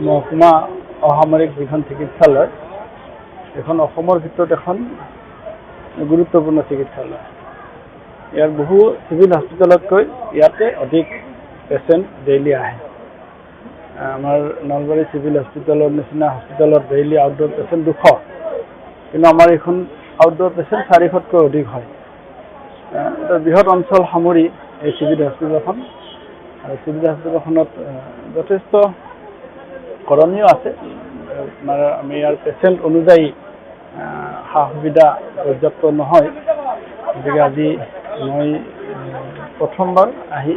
মহকুমা অসামৰিক যিখন চিকিৎসালয় এখন অসমৰ ভিতৰত এখন গুৰুত্বপূৰ্ণ চিকিৎসালয়। ইয়াৰ বহু চিভিল হস্পিটেলতকৈ ইয়াতে অধিক পেচেণ্ট ডেইলি আহে। আমাৰ নলবাৰী চিভিল হস্পিটেলৰ নিচিনা হস্পিটেলত ডেইলি আউটডোৰ পেচেণ্ট 200, কিন্তু আমাৰ এইখন আউটডোৰ পেচেণ্ট 400তকৈ অধিক হয়। এটা বৃহৎ অঞ্চল সামৰি এই চিভিল হস্পিটেলখন, আৰু চিভিল হস্পিটেলখনত যথেষ্ট কৰণীয় আছে। মানে আমি ইয়াৰ পেচেণ্ট অনুযায়ী সা সুবিধা পৰ্যাপ্ত নহয়। গতিকে আজি মই প্ৰথমবাৰ আহি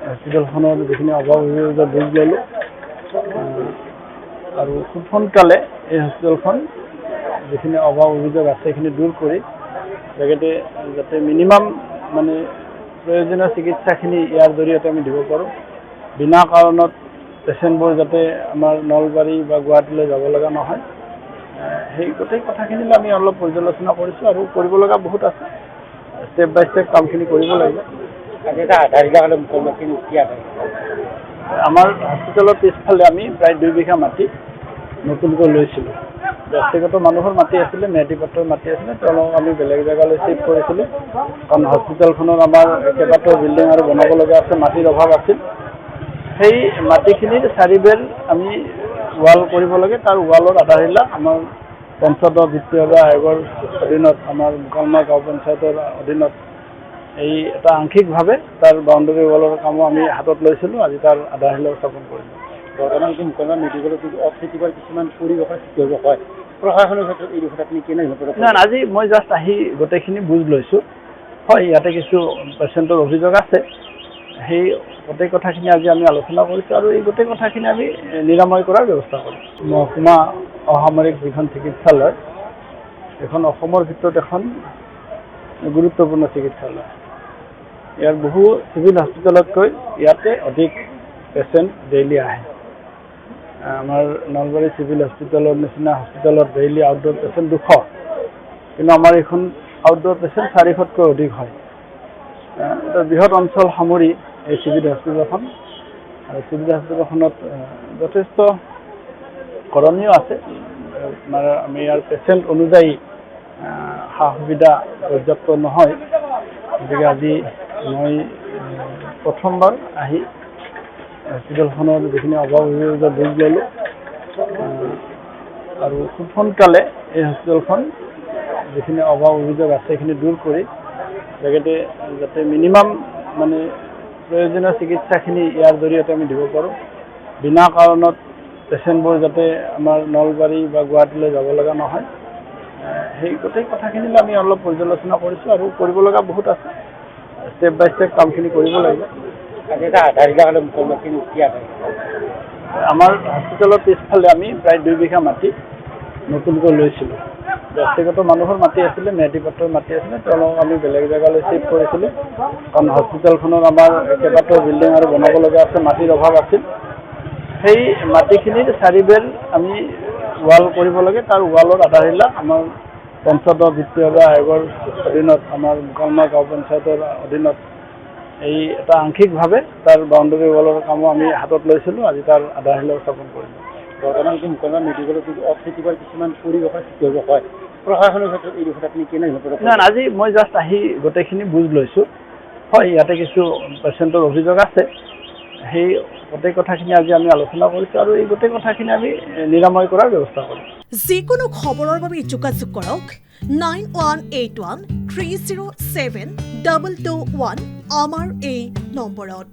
হস্পিটেলখনৰ যিখিনি অভাৱ অভিযোগৰ বুজ ল'লোঁ, আৰু খুব সোনকালে এই হস্পিটেলখন যিখিনি অভাৱ অভিযোগ আছে সেইখিনি দূৰ কৰি লগতে যাতে মিনিমাম মানে প্ৰয়োজনীয় চিকিৎসাখিনি ইয়াৰ জৰিয়তে আমি দিব পাৰোঁ। বিনা কাৰণত পেচেণ্টবোৰ যাতে আমাৰ নলবাৰী বা গুৱাহাটীলৈ যাব লগা নহয়, সেই গোটেই কথাখিনিলৈ আমি অলপ পৰ্যালোচনা কৰিছোঁ, আৰু কৰিব লগা বহুত আছে। ষ্টেপ বাই ষ্টেপ কামখিনি কৰিব লাগিব। আমাৰ হস্পিটেলৰ পিছফালে আমি প্ৰায় 2 বিঘা মাটি নতুনকৈ লৈছিলোঁ। ব্যক্তিগত মানুহৰ মাটি আছিলে, ম্যাদী পট্টৰ মাটি আছিলে, তেওঁলোকক আমি বেলেগ জেগালৈ চিফ্ট কৰিছিলোঁ। কাৰণ হস্পিটেলখনত আমাৰ কেইবাটাও বিল্ডিং আৰু বনাব লগা আছে, মাটিৰ অভাৱ আছিল। সেই মাটিখিনিৰ 4 বেৰ আমি ৱাল কৰিব লাগে। তাৰ ৱালৰ আধাৰশিলা আমাৰ পঞ্চদশ বিত্তীয় আয়োগৰ অধীনত, আমাৰ মুকালমা গাঁও পঞ্চায়তৰ অধীনত এই এটা আংশিকভাৱে তাৰ বাউণ্ডেৰী ৱালৰ কামো আমি হাতত লৈছিলোঁ। আজি তাৰ আধাৰশিলাও স্থাপন কৰিলোঁ। বৰ্তমান কি মুকালমা মেডিকেলত অপ্ৰীতিকৰ কিছুমান পৰিৱেশৰ সৃষ্টি হ'ব হয়, প্ৰশাসনৰ ক্ষেত্ৰত এই বিষয়ত আপুনি কেনে নাই, আজি মই জাষ্ট আহি গোটেইখিনি বুজ লৈছোঁ। হয়, ইয়াতে কিছু পেচেণ্টৰ অভিযোগ আছে, সেই গোটেই কথাখিনি আজি আমি আলোচনা কৰিছোঁ, আৰু এই গোটেই কথাখিনি আমি নিৰাময় কৰাৰ ব্যৱস্থা কৰিম। মহকুমা অসামৰিক যিখন চিকিৎসালয় এখন অসমৰ ভিতৰত এখন গুৰুত্বপূৰ্ণ চিকিৎসালয়। ইয়াৰ বহু চিভিল হস্পিটেলতকৈ ইয়াতে অধিক পেচেণ্ট ডেইলি আহে। আমাৰ নলবাৰী চিভিল হস্পিটেলৰ নিচিনা হস্পিটেলত ডেইলি আউটডোৰ পেচেণ্ট 200, কিন্তু আমাৰ এইখন আউটডোৰ পেচেণ্ট 400তকৈ অধিক হয়। এটা বৃহৎ অঞ্চল সামৰি এই চিভিল হস্পিটেলখন, আৰু চিভিল হস্পিটেলখনত যথেষ্ট কৰণীয় আছে। মানে আমি ইয়াৰ পেচেণ্ট অনুযায়ী সা সুবিধা পৰ্যাপ্ত নহয়। গতিকে আজি মই প্ৰথমবাৰ আহি হস্পিটেলখনৰ যিখিনি অভাৱ অভিযোগৰ বুজ ল'লোঁ, আৰু খুব সোনকালে এই হস্পিটেলখন যিখিনি অভাৱ অভিযোগ আছে সেইখিনি দূৰ কৰি লগতে যাতে মিনিমাম মানে প্ৰয়োজনীয় চিকিৎসাখিনি ইয়াৰ জৰিয়তে আমি দিব পাৰোঁ। বিনা কাৰণত পেচেণ্টবোৰ যাতে আমাৰ নলবাৰী বা গুৱাহাটীলৈ যাব লগা নহয়, সেই গোটেই কথাখিনিলৈ আমি অলপ পৰ্যালোচনা কৰিছোঁ, আৰু কৰিব লগা বহুত আছে। ষ্টেপ বাই ষ্টেপ কামখিনি কৰিব লাগিব। আমাৰ হস্পিটেলৰ পিছফালে আমি প্ৰায় 2 বিঘা মাটি নতুনকৈ লৈছিলোঁ। ব্যক্তিগত মানুহৰ মাটি আছিলে, ম্যাদী পট্টৰ মাটি আছিলে, তেওঁলোকক আমি বেলেগ জেগালৈ চিফ্ট কৰিছিলোঁ। কাৰণ হস্পিটেলখনত আমাৰ কেইবাটাও বিল্ডিং আৰু বনাব লগা আছে, মাটিৰ অভাৱ আছিল। সেই মাটিখিনিৰ 4 বেৰ আমি ৱাল কৰিব লাগে। তাৰ ৱালৰ আধাৰশিলা আমাৰ পঞ্চদশ বিত্তীয় আয়োগৰ অধীনত, আমাৰ মুকালমা গাঁও পঞ্চায়তৰ অধীনত এই এটা আংশিকভাৱে তাৰ বাউণ্ডেৰী ৱালৰ কামো আমি হাতত লৈছিলোঁ। আজি তাৰ আধাৰশিলাও স্থাপন কৰিলোঁ। বৰ্তমান কি মুকালমা মেডিকেলত অপ্ৰীতিকৰ কিছুমান পৰিৱেশৰ সৃষ্টি হ'ব হয়, প্ৰশাসনৰ ক্ষেত্ৰত এই বিষয়ত আপুনি কেনে নাই, আজি মই জাষ্ট আহি গোটেইখিনি বুজ লৈছোঁ। হয়, ইয়াতে কিছু পেচেণ্টৰ অভিযোগ আছে, সেই গোটেই কথাখিনি আজি আমি আলোচনা কৰিছোঁ, আৰু এই গোটেই কথাখিনি আমি নিৰাময় কৰাৰ ব্যৱস্থা কৰিম। যিকোনো খবৰৰ বাবে যোগাযোগ কৰক 9181 307 221 আমাৰ এই নম্বৰত।